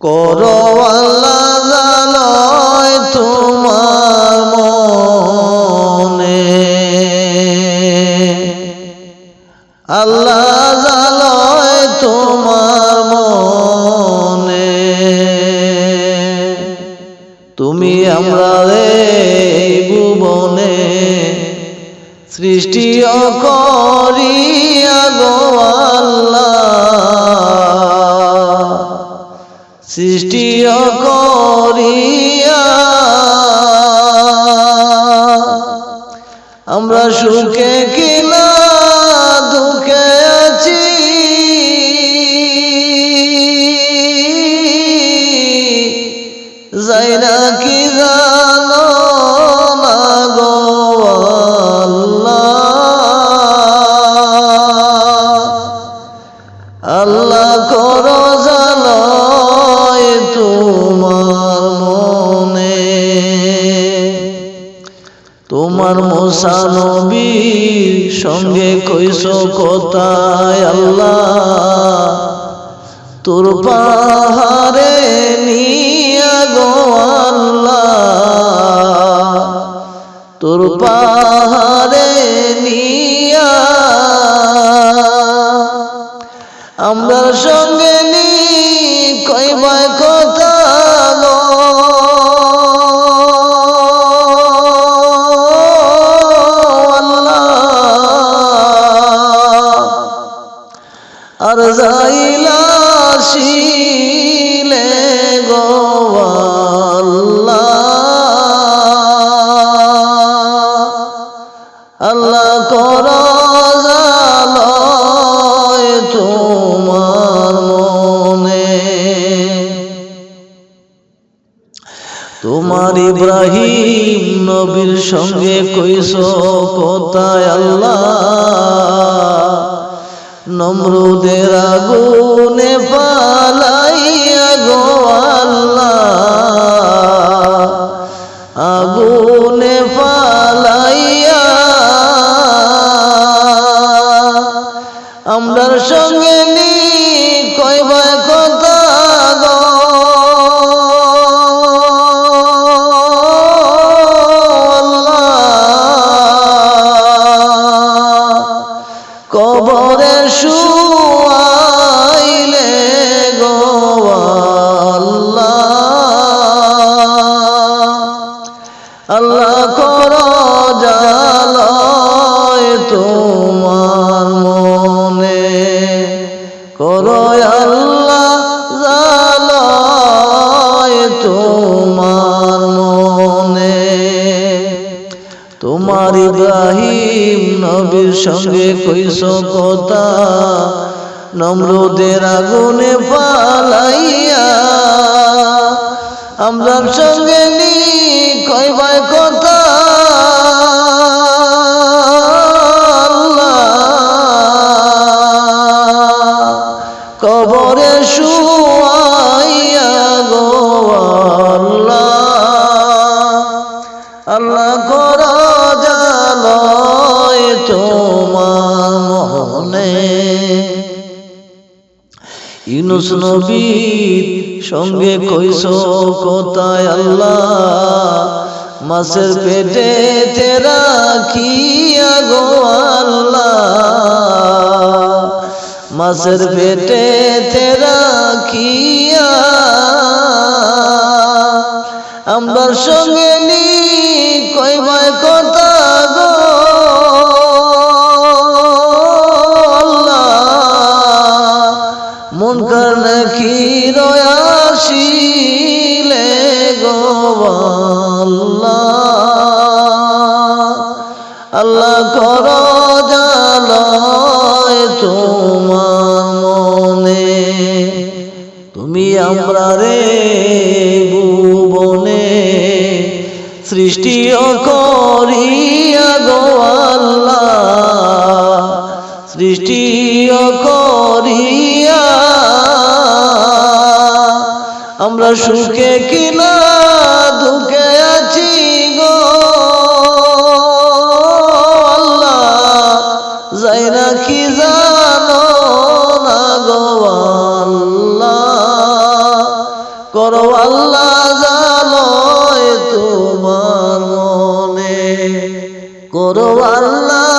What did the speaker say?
করো আল্লাহ জালয় তোমার মনে, আল্লাহ জালয় তোমার মনে। তুমি আমরা এই ভুবনে সৃষ্টি করিয়া গো আল্লাহ, সৃষ্টি করিয়া আমরা সুখে কিনা দুঃখে আছি, যাই না কি জানো না গো আল্লাহ, আল্লাহ করো জালয় তোমার মনে। তোমার মুসা নবীর সঙ্গে কইছো কোথায় আল্লাহ, তোর পাহাড়ে নিয়া গো আল্লাহ, তোর পাহাড়ে নিয়া আমরা সঙ্গে নি কইবাই কথা গো আল্লাহ, আর যাইলা শিলে গো আল্লাহ, আল্লাহ করো জালয় তোমার মনে। তোমার ইব্রাহিম নবীর সঙ্গে কইছো কোথায় আল্লাহ, নমরুদের আগুনে ফালাইয়া গো আল্লাহ, আগুনে ফালাইয়া আমরার সঙ্গে নি কইবা কথা গো আল্লাহ, কবরে শুয়াইলে গো আল্লাহ, আল্লাহ করো জালয় তোমার মনে, করো আল্লাহ জালয় তোমার মনে। তোমার ইব্রাহিম নবীর সঙ্গে কইছো কথা, নমরুদের আগুনে ফালাইয়া আমরার সঙ্গে নি কইবাই কথা আল্লাহ, কবরে শুয়াইয়া গো আল্লাহ, আল্লাহ করো জালয় তোমার মনে। ইউনূস নবীর সঙ্গে কইছো কোথায় আল্লাহ, মাছের পেটে রাখিয়া গো আল্লাহ, মাছের পেটে রাখিয়া আমরার সঙ্গে নি কইবাই কথা গো আল্লাহ, মুনকার নাকির আসিলে গো আল্লাহ, আল্লাহ করো জালয় তোমার মনে। তুমি আমরা রে ভুবনে সৃষ্টি করিয়া গো আল্লাহ, সৃষ্টি করিয়া আমরা সুখে কিনা দুঃখে আছি গো আল্লাহ, যাই না কি জানো না গো আল্লাহ, করো আল্লাহ জানো তোমার মনে, করো আল্লাহ